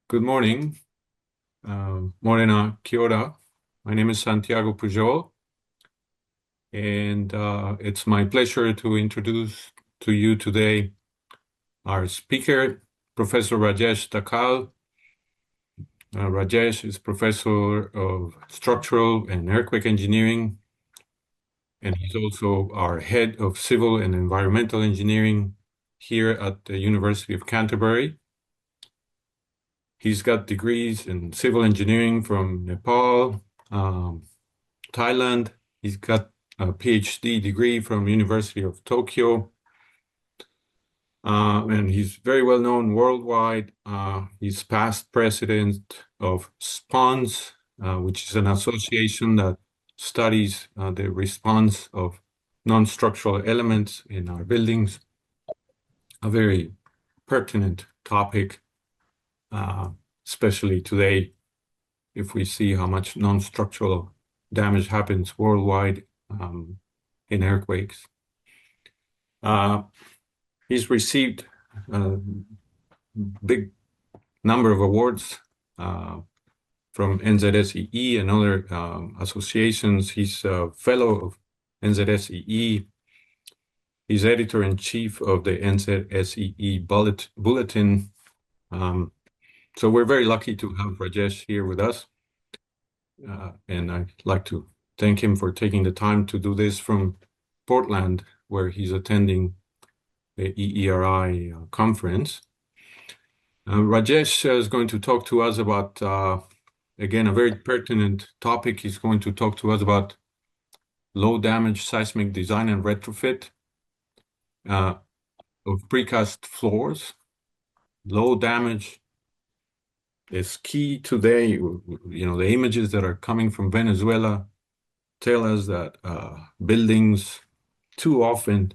Good morning. Morena, kia ora. My name is Santiago Pujol, and it's my pleasure to introduce to you today our speaker, Professor Rajesh Dhakal. Rajesh is Professor of Structural and Earthquake Engineering, and he's also our Head of Civil and Environmental Engineering here at the University of Canterbury. He's got degrees in civil engineering from Nepal, Thailand. He's got a PhD degree from University of Tokyo, and he's very well known worldwide. He's past president of SPONS, which is an association that studies the response of non-structural elements in our buildings. A very pertinent topic, especially today, if we see how much non-structural damage happens worldwide in earthquakes. He's received a big number of awards from NZSEE and other associations. He's a fellow of NZSEE. He's editor-in-chief of the NZSEE Bulletin. So we're very lucky to have Rajesh here with us. And I'd like to thank him for taking the time to do this from Portland, where he's attending the EERI conference. Rajesh is going to talk to us about, again, a very pertinent topic. He's going to talk to us about low damage seismic design and retrofit of precast floors. Low damage is key today. You know, the images that are coming from Venezuela tell us that buildings too often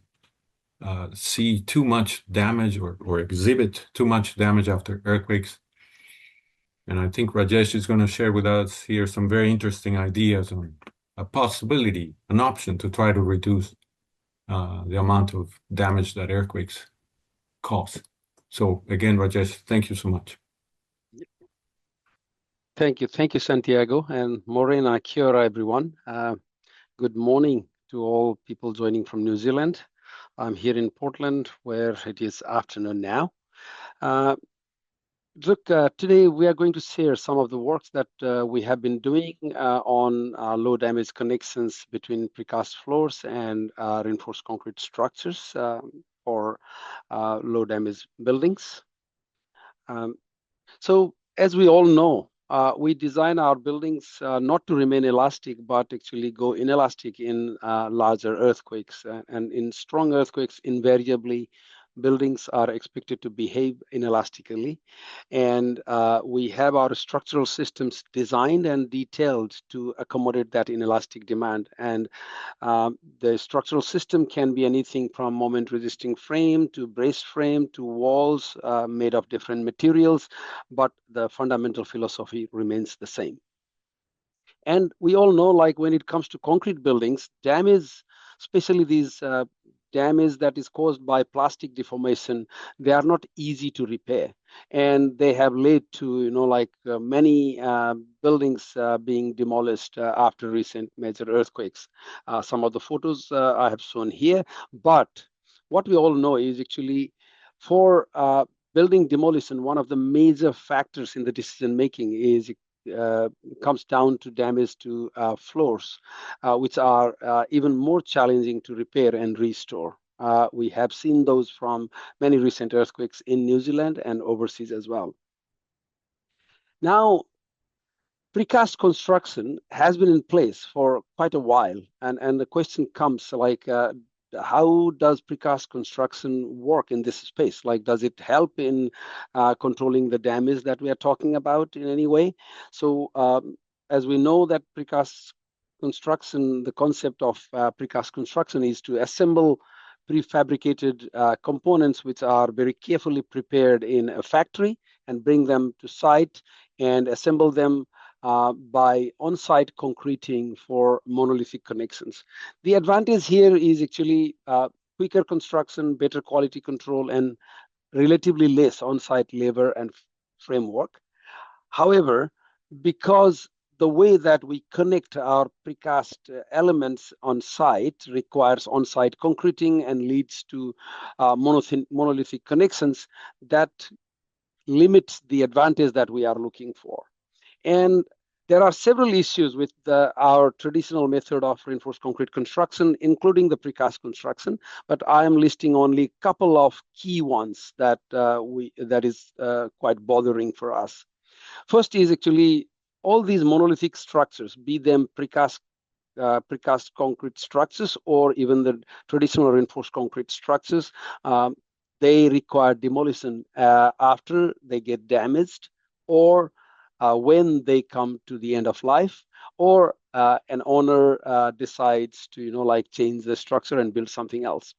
see too much damage or exhibit too much damage after earthquakes. And I think Rajesh is going to share with us here some very interesting ideas on a possibility, an option to try to reduce the amount of damage that earthquakes cause. So again, Rajesh, thank you so much. Thank you, Santiago, and Morena, kia ora, everyone. Good morning to all people joining from New Zealand. I'm here in Portland, where it is afternoon now. Look, today we are going to share some of the works that we have been doing on low damage connections between precast floors and reinforced concrete structures for low damage buildings. So as we all know, we design our buildings not to remain elastic, but actually go inelastic in larger earthquakes. And in strong earthquakes, invariably, buildings are expected to behave inelastically. And we have our structural systems designed and detailed to accommodate that inelastic demand. And the structural system can be anything from moment resisting frame to brace frame to walls made of different materials, but the fundamental philosophy remains the same. And we all know, like when it comes to concrete buildings, damage, especially these damage that is caused by plastic deformation, they are not easy to repair, and they have led to many buildings being demolished after recent major earthquakes. Some of the photos I have shown here, but what we all know is actually for building demolition, one of the major factors in the decision making is comes down to damage to floors, which are even more challenging to repair and restore. We have seen those from many recent earthquakes in New Zealand and overseas as well. Now, precast construction has been in place for quite a while, and the question comes like, how does precast construction work in this space? Like, does it help in controlling the damage that we are talking about in any way? So as we know that precast construction, the concept of precast construction is to assemble prefabricated components which are very carefully prepared in a factory and bring them to site and assemble them by on-site concreting for monolithic connections. The advantage here is actually quicker construction, better quality control, and relatively less on-site labor and framework. However, because the way that we connect our precast elements on site requires on-site concreting and leads to monolithic connections, that limits the advantage that we are looking for. And there are several issues with our traditional method of reinforced concrete construction, including the precast construction, but I am listing only a couple of key ones that is quite bothering for us. First is actually all these monolithic structures, be them precast concrete structures or even the traditional reinforced concrete structures, they require demolition after they get damaged, or when they come to the end of life, or an owner decides to change the structure and build something else.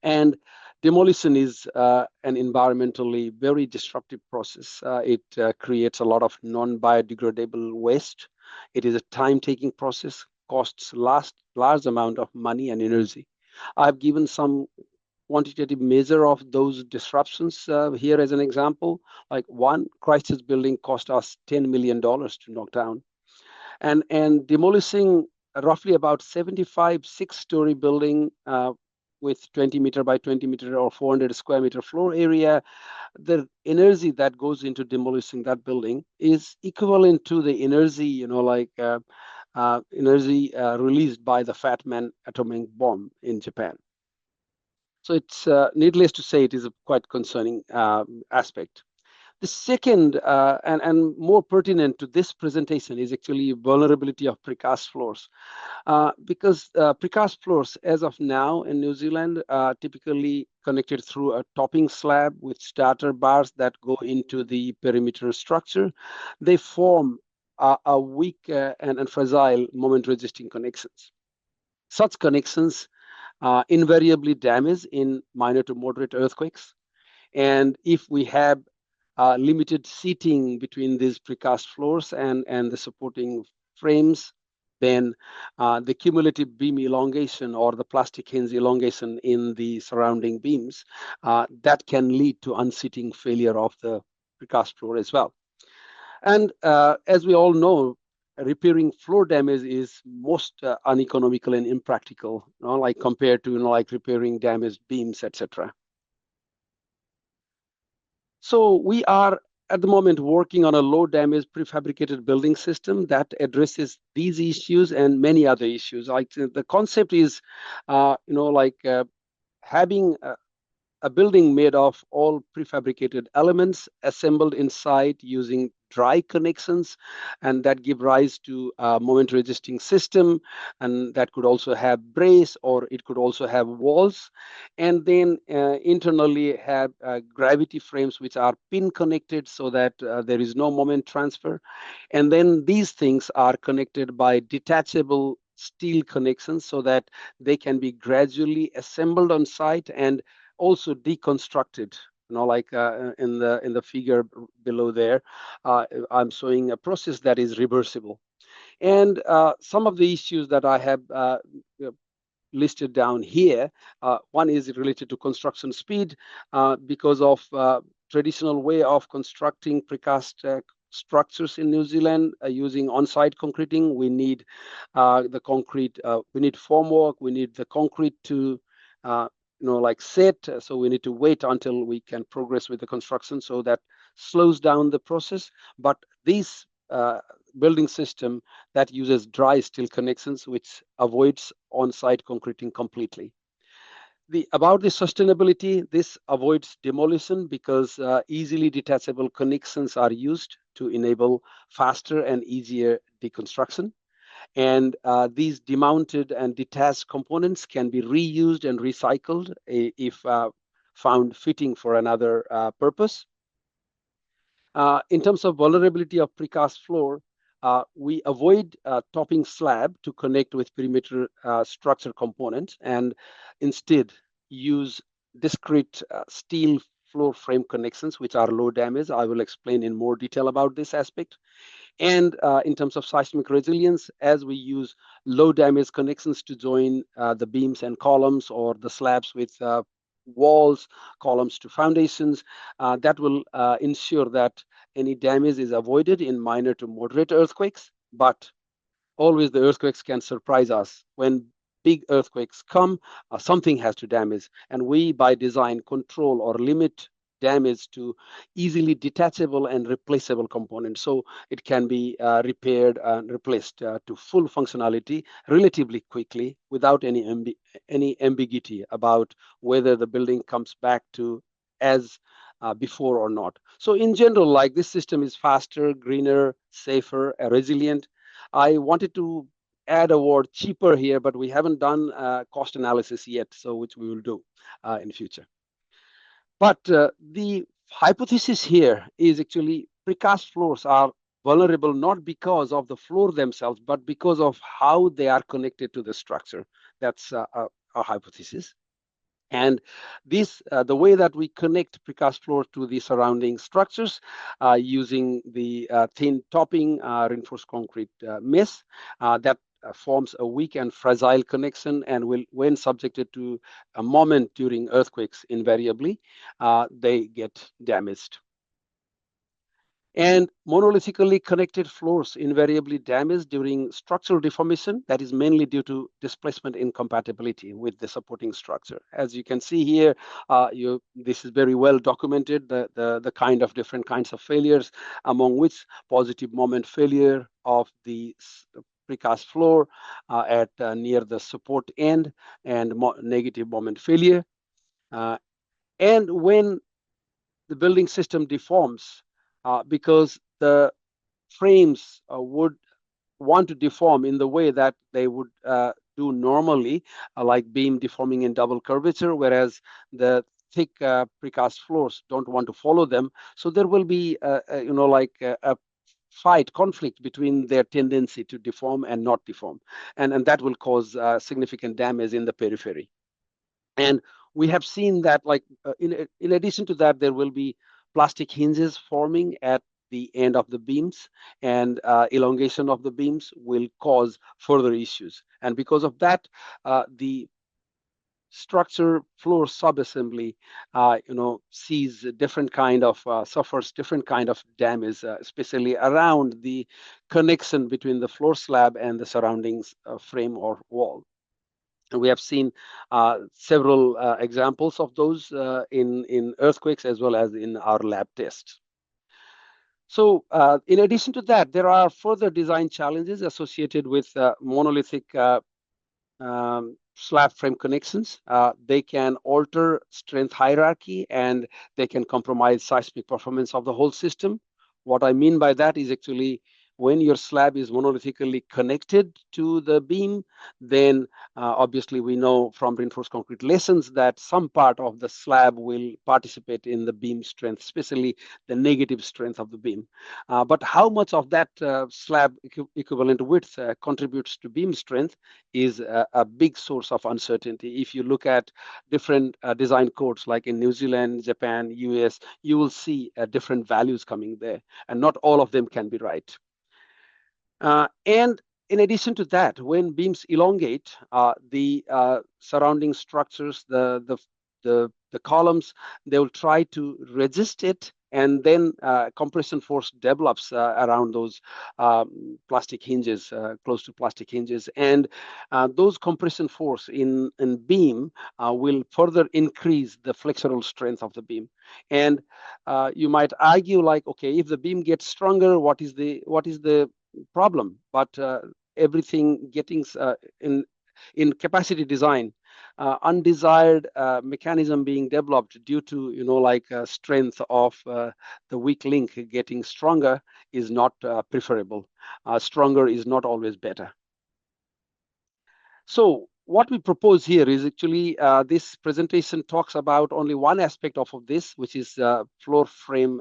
And demolition is an environmentally very disruptive process. It creates a lot of non-biodegradable waste. It is a time-taking process, costs large amount of money and energy. I've given some quantitative measure of those disruptions here as an example. Like one Christchurch building cost us $10 million to knock down. And demolishing roughly about 75 6-story building with 20 meter by 20 meter or 400 square meter floor area, the energy that goes into demolishing that building is equivalent to the energy, energy released by the Fat Man atomic bomb in Japan. So it's needless to say, it is a quite concerning aspect. The second and more pertinent to this presentation is actually vulnerability of precast floors. Because precast floors, as of now in New Zealand, are typically connected through a topping slab with starter bars that go into the perimeter structure. They form a weak and fragile moment-resisting connections. Such connections invariably damage in minor to moderate earthquakes. And if we have limited seating between these precast floors and the supporting frames, then the cumulative beam elongation or the plastic hinge elongation in the surrounding beams, that can lead to unseating failure of the precast floor as well. And as we all know, repairing floor damage is most uneconomical and impractical, like compared to like repairing damaged beams, etc. So we are at the moment working on a low damage prefabricated building system that addresses these issues and many other issues. Like the concept is, having a building made of all prefabricated elements assembled inside using dry connections, and that give rise to a moment resisting system, and that could also have brace, or it could also have walls, and then internally have gravity frames which are pin connected so that there is no moment transfer, and then these things are connected by detachable steel connections so that they can be gradually assembled on site and also deconstructed, like in the figure below there, I'm showing a process that is reversible. And some of the issues that I have listed down here, one is related to construction speed, because of traditional way of constructing precast structures in New Zealand using on-site concreting. We need the concrete, we need formwork, we need the concrete to set. So we need to wait until we can progress with the construction. So that slows down the process. But this building system that uses dry steel connections, which avoids on-site concreting completely. About the sustainability, this avoids demolition because easily detachable connections are used to enable faster and easier deconstruction. And these demounted and detached components can be reused and recycled if found fitting for another purpose. In terms of vulnerability of precast floor, we avoid topping slab to connect with perimeter structure components and instead use discrete steel floor frame connections, which are low damage. I will explain in more detail about this aspect. And in terms of seismic resilience, as we use low damage connections to join the beams and columns or the slabs with walls, columns to foundations. That will ensure that any damage is avoided in minor to moderate earthquakes, but always the earthquakes can surprise us. When big earthquakes come, something has to damage, and we by design control or limit damage to easily detachable and replaceable components, so it can be repaired and replaced to full functionality relatively quickly without any ambiguity about whether the building comes back to as before or not. So in general, like, this system is faster, greener, safer, resilient. I wanted to add a word cheaper here, but we haven't done cost analysis yet, so which we will do in future. But the hypothesis here is actually precast floors are vulnerable not because of the floor themselves, but because of how they are connected to the structure. That's a hypothesis. And this, the way that we connect precast floor to the surrounding structures using the thin topping reinforced concrete mesh that forms a weak and fragile connection, and will, when subjected to a moment during earthquakes, invariably they get damaged. And monolithically connected floors invariably damaged during structural deformation. That is mainly due to displacement incompatibility with the supporting structure. As you can see here, this is very well documented, the kind of different kinds of failures, among which positive moment failure of the precast floor at near the support end, and negative moment failure. And when the building system deforms, because the frames would want to deform in the way that they would do normally, like beam deforming in double curvature, whereas the thick precast floors don't want to follow them. So there will be, like a fight, conflict between their tendency to deform and not deform. And that will cause significant damage in the periphery. And we have seen that, like, in addition to that, there will be plastic hinges forming at the end of the beams, and elongation of the beams will cause further issues. And because of that, the structure floor subassembly, sees a different kind of, suffers different kind of damage, especially around the connection between the floor slab and the surroundings frame or wall. And we have seen several examples of those in earthquakes as well as in our lab tests. So in addition to that, there are further design challenges associated with monolithic slab frame connections. They can alter strength hierarchy, and they can compromise seismic performance of the whole system. What I mean by that is actually when your slab is monolithically connected to the beam, then obviously we know from reinforced concrete lessons that some part of the slab will participate in the beam strength, especially the negative strength of the beam. But how much of that slab equivalent width contributes to beam strength is a big source of uncertainty. If you look at different design codes, like in New Zealand, Japan, US, you will see different values coming there, and not all of them can be right. And in addition to that, when beams elongate, the surrounding structures, the columns, they will try to resist it, and then compression force develops around those plastic hinges, close to plastic hinges, and those compression force in beam will further increase the flexural strength of the beam. And you might argue, like, okay, if the beam gets stronger, what is the problem? But everything getting in capacity design, undesired mechanism being developed due to strength of the weak link getting stronger is not preferable. Stronger is not always better. So what we propose here is actually this presentation talks about only one aspect of this, which is floor frame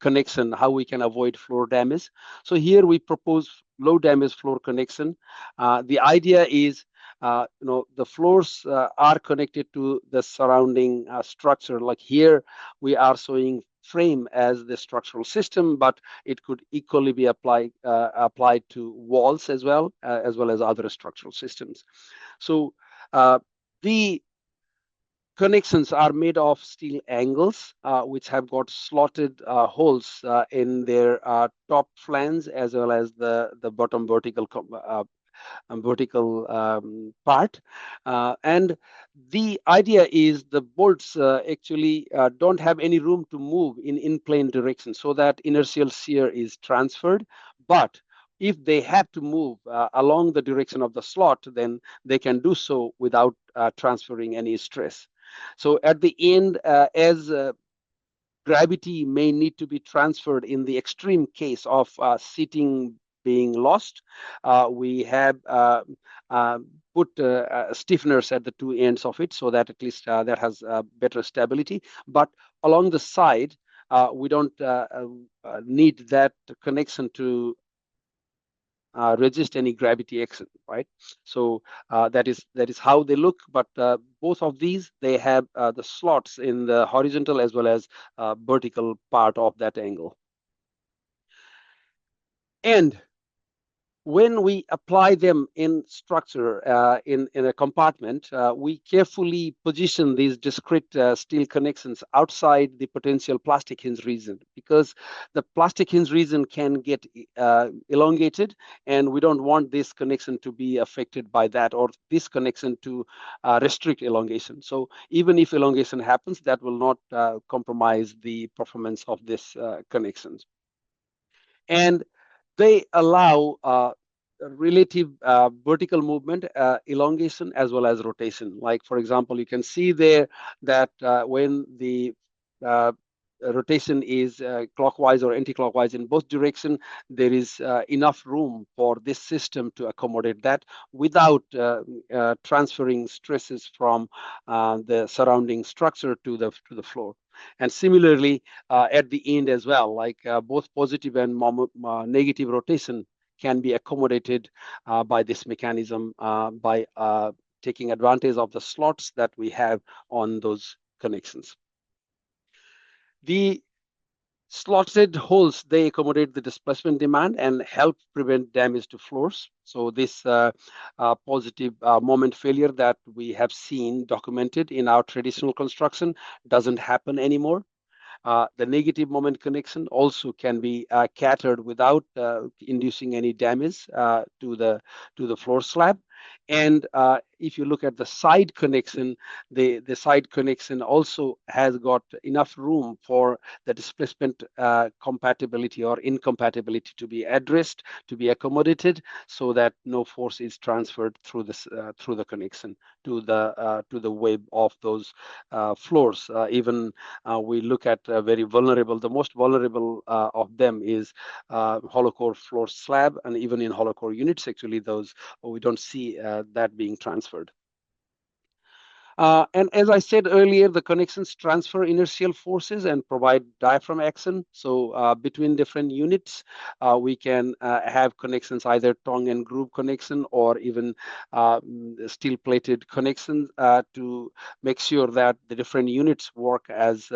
connection, how we can avoid floor damage. So here we propose low damage floor connection. The idea is the floors are connected to the surrounding structure. Like here, we are showing frame as the structural system, but it could equally be applied to walls as well as other structural systems. So the connections are made of steel angles, which have got slotted holes in their top flange as well as the bottom vertical part. And the idea is the bolts actually don't have any room to move in plane direction, so that inertial shear is transferred. But if they have to move along the direction of the slot, then they can do so without transferring any stress. So at the end, as gravity may need to be transferred in the extreme case of seating being lost, we have put stiffeners at the two ends of it, so that at least that has better stability. But along the side, we don't need that connection to resist any gravity action, right? So that is how they look. But both of these, they have the slots in the horizontal as well as vertical part of that angle. And when we apply them in structure in a compartment, we carefully position these discrete steel connections outside the potential plastic hinge region, because the plastic hinge region can get elongated, and we don't want this connection to be affected by that, or this connection to restrict elongation. So even if elongation happens, that will not compromise the performance of this connections. And they allow relative vertical movement, elongation, as well as rotation. Like, for example, you can see there that when the rotation is clockwise or anti-clockwise in both direction, there is enough room for this system to accommodate that without transferring stresses from the surrounding structure to the floor. And similarly, at the end as well, like both positive and negative rotation can be accommodated by this mechanism by taking advantage of the slots that we have on those connections. The slotted holes, they accommodate the displacement demand and help prevent damage to floors. So this positive moment failure that we have seen documented in our traditional construction doesn't happen anymore. The negative moment connection also can be catered without inducing any damage to the floor slab. And if you look at the side connection, the side connection also has got enough room for the displacement compatibility or incompatibility to be addressed, to be accommodated, so that no force is transferred through the connection to the web of those floors. Even we look at very vulnerable. The most vulnerable of them is hollow core floor slab, and even in hollow core units, actually, those we don't see that being transferred. And as I said earlier, the connections transfer inertial forces and provide diaphragm action. So between different units, we can have connections, either tongue and groove connection, or even steel plated connections to make sure that the different units work as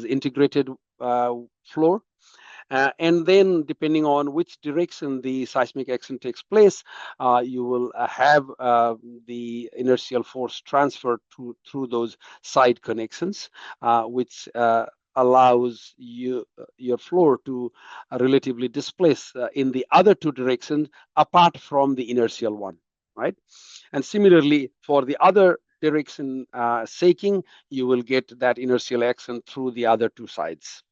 integrated floor. And then, depending on which direction the seismic action takes place, you will have the inertial force transferred through those side connections, which allows your floor to relatively displace in the other two directions apart from the inertial one, right? And similarly, for the other direction shaking, you will get that inertial action through the other two sides.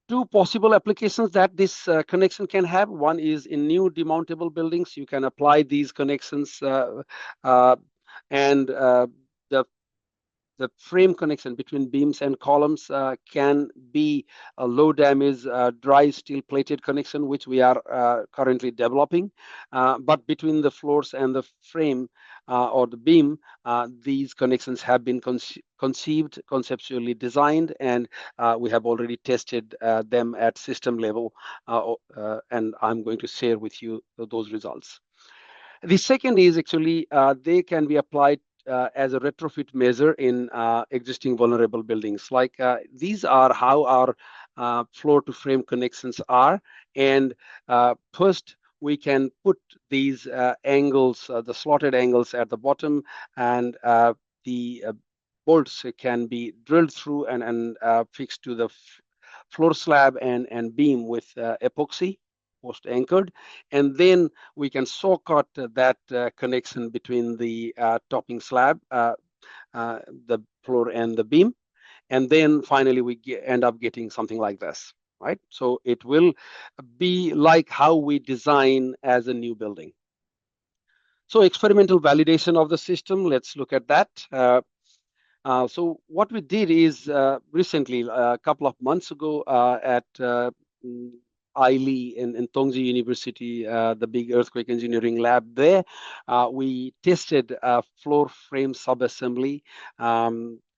Two possible applications that this connection can have. One is in new demountable buildings. You can apply these connections and the frame connection between beams and columns can be a low damage dry steel plated connection, which we are currently developing. But between the floors and the frame or the beam, these connections have been conceived, conceptually designed, and we have already tested them at system level, and I'm going to share with you those results. The second is actually they can be applied as a retrofit measure in existing vulnerable buildings. Like these are how our floor to frame connections are. And first, we can put these angles, the slotted angles at the bottom, and the bolts can be drilled through and fixed to the floor slab and beam with epoxy post anchored, and then we can saw cut that connection between the topping slab, the floor and the beam, and then finally we end up getting something like this, right? So it will be like how we design as a new building. So experimental validation of the system, let's look at that. So what we did is recently, a couple of months ago, at ILI in Tongji University, the big earthquake engineering lab there, we tested floor frame subassembly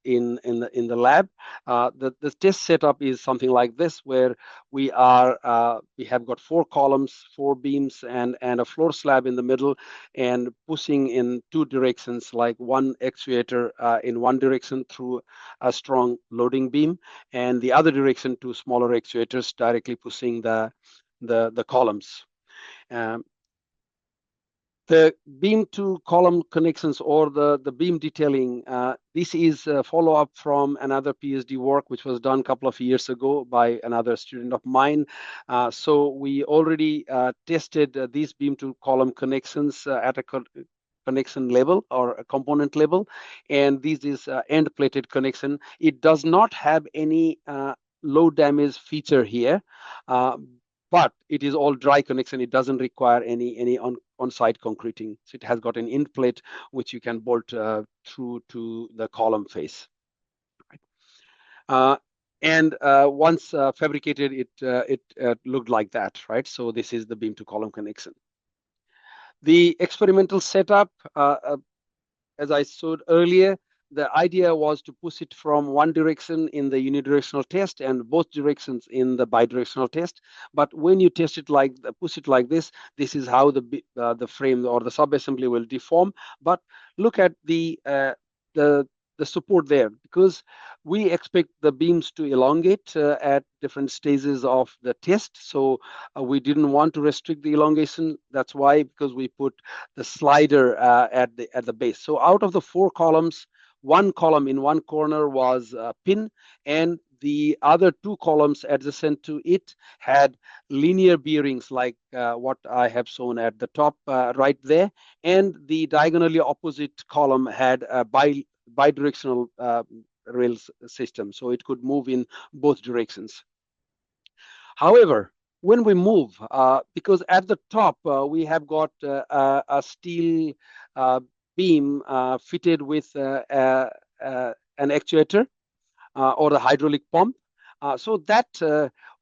in the lab. The test setup is something like this, where we have got 4 columns, 4 beams, and a floor slab in the middle, and pushing in 2 directions, like one actuator in one direction through a strong loading beam, and the other direction, 2 smaller actuators directly pushing the columns. The beam to column connections, or the beam detailing, this is a follow-up from another PhD work which was done a couple of years ago by another student of mine. So we already tested these beam to column connections at a connection level or a component level, and this is end plated connection. It does not have any low damage feature here, but it is all dry connection. It doesn't require any on-site concreting. So it has got an end plate which you can bolt through to the column face. And once fabricated, it looked like that, right? So this is the beam to column connection. The experimental setup, as I showed earlier, the idea was to push it from one direction in the unidirectional test and both directions in the bidirectional test. But when you test it push it like this is how the frame or the subassembly will deform. But look at the support there, because we expect the beams to elongate at different stages of the test. So we didn't want to restrict the elongation. That's why, because we put the slider at the base. So out of the 4 columns, 1 column in one corner was pin, and the other 2 columns adjacent to it had linear bearings, like what I have shown at the top right there, and the diagonally opposite column had a bidirectional rails system, so it could move in both directions. However, when we move, because at the top we have got a steel beam fitted with an actuator or the hydraulic pump, so that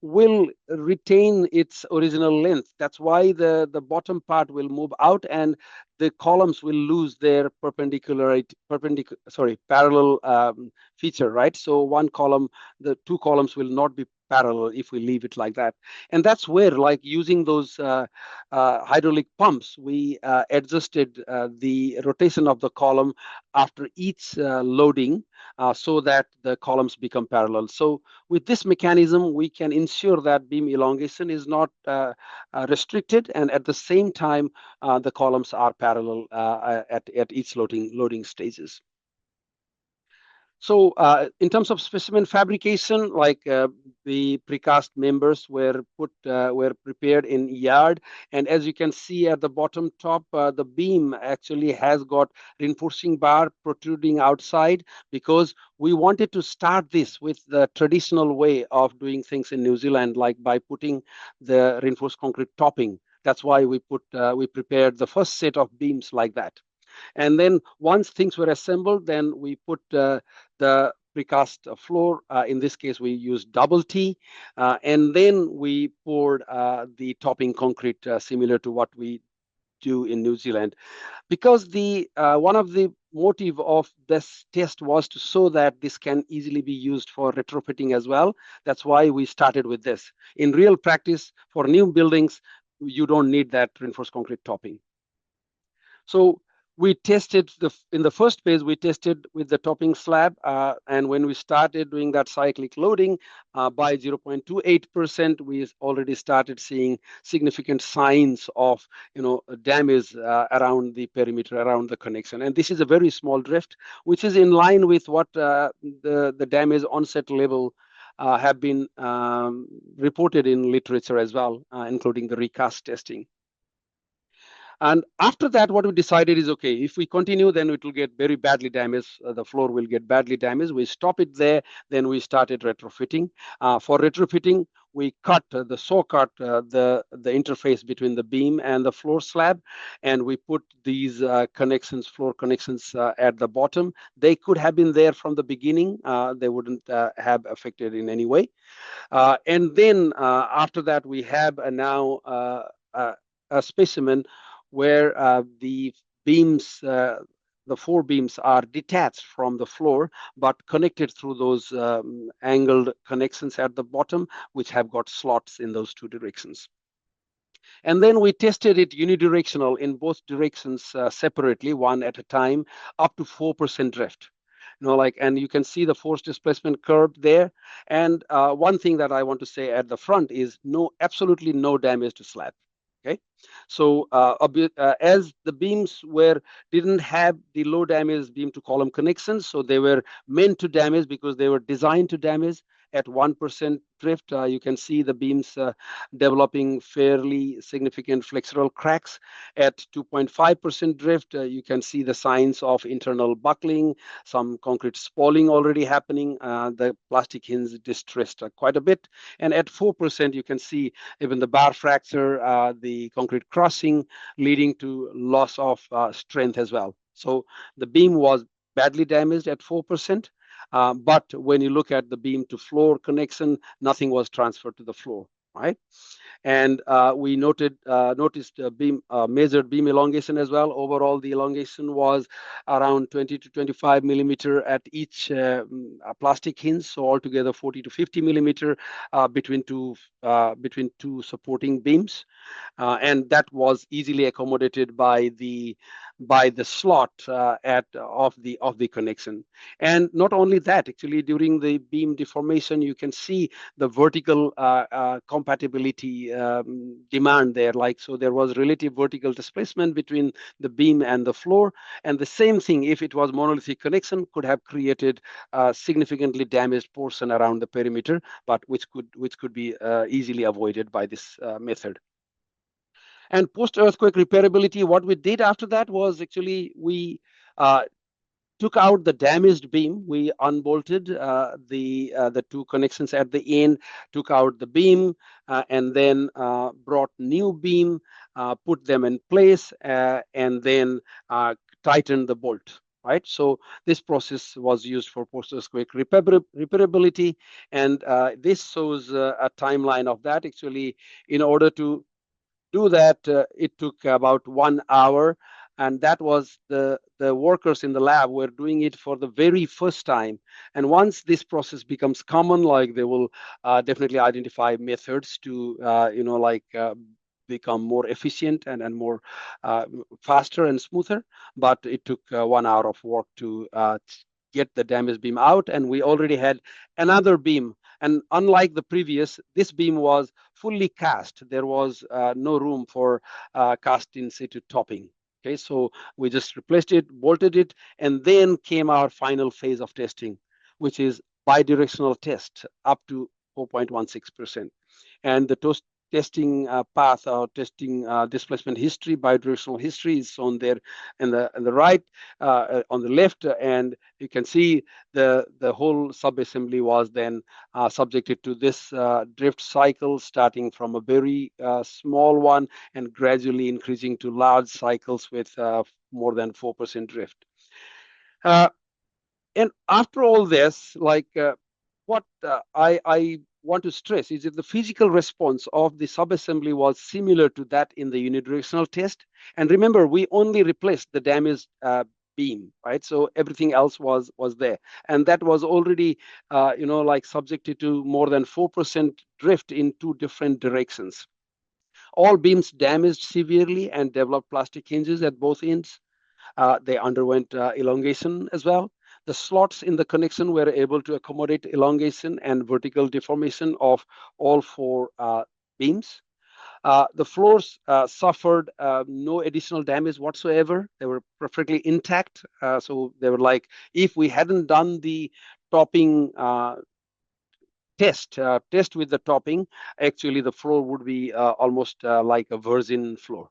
will retain its original length. That's why the bottom part will move out, and the columns will lose their parallel feature, right? So one column, the 2 columns will not be parallel if we leave it like that. And that's where, like using those hydraulic pumps, we adjusted the rotation of the column after each loading so that the columns become parallel. So with this mechanism, we can ensure that beam elongation is not restricted, and at the same time, the columns are parallel at each loading stages. So in terms of specimen fabrication, like the precast members were prepared in yard, and as you can see at the bottom top, the beam actually has got reinforcing bar protruding outside, because we wanted to start this with the traditional way of doing things in New Zealand, like by putting the reinforced concrete topping. That's why we prepared the first set of beams like that. And then once things were assembled, then we put the precast floor. In this case, we used double T, and then we poured the topping concrete similar to what we do in New Zealand. Because one of the motive of this test was to show that this can easily be used for retrofitting as well. That's why we started with this. In real practice, for new buildings, you don't need that reinforced concrete topping. So We tested in the first phase, we tested with the topping slab. And when we started doing that cyclic loading by 0.28%, we already started seeing significant signs of, damage around the perimeter, around the connection. And this is a very small drift, which is in line with what the damage onset level have been reported in literature as well, including the recast testing. And after that, what we decided is, okay, if we continue, then it will get very badly damaged. The floor will get badly damaged. We stop it there. Then we started retrofitting. For retrofitting, we cut the saw cut the interface between the beam and the floor slab, and we put these connections, floor connections at the bottom. They could have been there from the beginning. They wouldn't have affected in any way. And then after that, we have now a specimen where the beams, the four beams are detached from the floor, but connected through those angled connections at the bottom, which have got slots in those two directions. And then we tested it unidirectional in both directions separately, one at a time, up to 4% drift. And you can see the force displacement curve there. And one thing that I want to say at the front is absolutely no damage to slab. Okay, so as the beams didn't have the low damage beam to column connections, so they were meant to damage because they were designed to damage at 1% drift. You can see the beams developing fairly significant flexural cracks. At 2.5% drift, you can see the signs of internal buckling, some concrete spalling already happening. The plastic hinge distressed quite a bit. And at 4%, you can see even the bar fracture, the concrete crossing, leading to loss of strength as well. So the beam was badly damaged at 4%. But when you look at the beam to floor connection, nothing was transferred to the floor, right? And we noticed measured beam elongation as well. Overall, the elongation was around 20 to 25 millimeter at each plastic hinge, so altogether 40 to 50 millimeter between two supporting beams, and that was easily accommodated by the slot of the connection. And not only that, actually, during the beam deformation, you can see the vertical compatibility demand there. So there was relative vertical displacement between the beam and the floor. And the same thing, if it was monolithic connection, could have created a significantly damaged portion around the perimeter, but which could be easily avoided by this method. And post-earthquake repairability, what we did after that was actually we took out the damaged beam. We unbolted the two connections at the end, took out the beam, and then brought new beam, put them in place, and then tightened the bolt. Right, so this process was used for post-earthquake repairability, and this shows a timeline of that. Actually, in order to do that, it took about 1 hour, and that was the workers in the lab were doing it for the very first time. And once this process becomes common, they will definitely identify methods to become more efficient and more faster and smoother. But it took 1 hour of work to get the damaged beam out, and we already had another beam. And unlike the previous, this beam was fully cast. There was no room for cast in situ topping. Okay, so we just replaced it, bolted it, and then came our final phase of testing, which is bidirectional test up to 4.16%. And the testing path or testing displacement history, bidirectional history is shown there in the right, on the left, and you can see the whole subassembly was then subjected to this drift cycle, starting from a very small one and gradually increasing to large cycles with more than 4% drift. And after all this, what I want to stress is that the physical response of the subassembly was similar to that in the unidirectional test. And remember, we only replaced the damaged beam, right? So everything else was there, and that was already subjected to more than 4% drift in two different directions. All beams damaged severely and developed plastic hinges at both ends. They underwent elongation as well. The slots in the connection were able to accommodate elongation and vertical deformation of all four beams. The floors suffered no additional damage whatsoever. They were perfectly intact. So they were like, if we hadn't done the topping test with the topping, actually the floor would be almost like a virgin floor.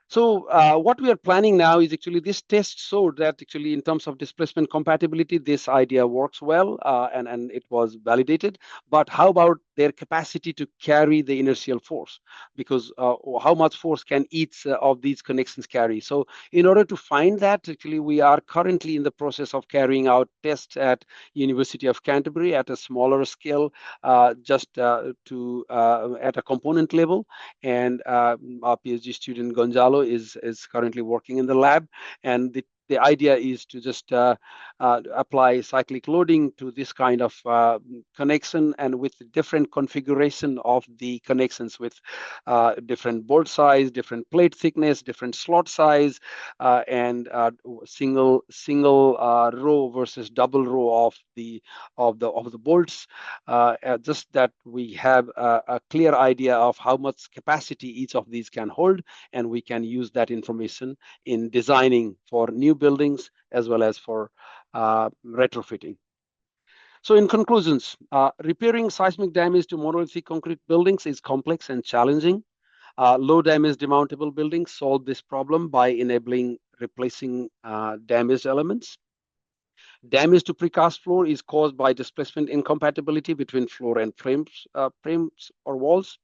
So what we are planning now is actually this test showed that actually in terms of displacement compatibility, this idea works well and it was validated. But how about their capacity to carry the inertial force? Because how much force can each of these connections carry? So in order to find that, actually we are currently in the process of carrying out tests at University of Canterbury at a smaller scale, just at a component level. And our PhD student Gonzalo is currently working in the lab, and the idea is to just apply cyclic loading to this kind of connection, and with different configuration of the connections with different bolt size, different plate thickness, different slot size, and single row versus double row of the bolts, just that we have a clear idea of how much capacity each of these can hold, and we can use that information in designing for new buildings as well as for retrofitting. So in conclusions, repairing seismic damage to monolithic concrete buildings is complex and challenging. Low damage demountable buildings solve this problem by enabling replacing damaged elements. Damage to precast floor is caused by displacement incompatibility between floor and frames or walls.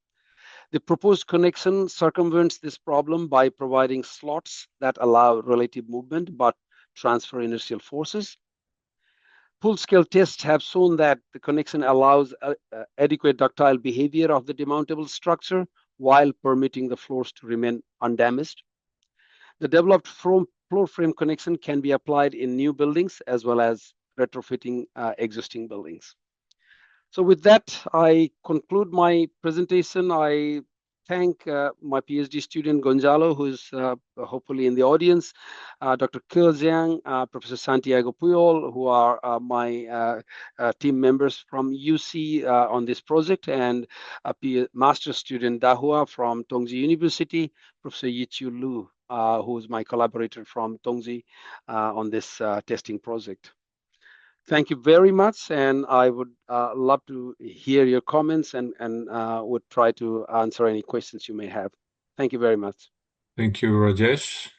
The proposed connection circumvents this problem by providing slots that allow relative movement but transfer inertial forces. Full-scale tests have shown that the connection allows adequate ductile behavior of the demountable structure while permitting the floors to remain undamaged. The developed floor frame connection can be applied in new buildings as well as retrofitting existing buildings. So with that, I conclude my presentation. I thank my PhD student Gonzalo, who's hopefully in the audience, Dr. Ke Jiang, Professor Santiago Puyol, who are my team members from UC on this project, and master student Dahua from Tongji University, Professor Yichu Lu, who's my collaborator from Tongji on this testing project. Thank you very much, and I would love to hear your comments and would try to answer any questions you may have. Thank you very much. Thank you, Rajesh.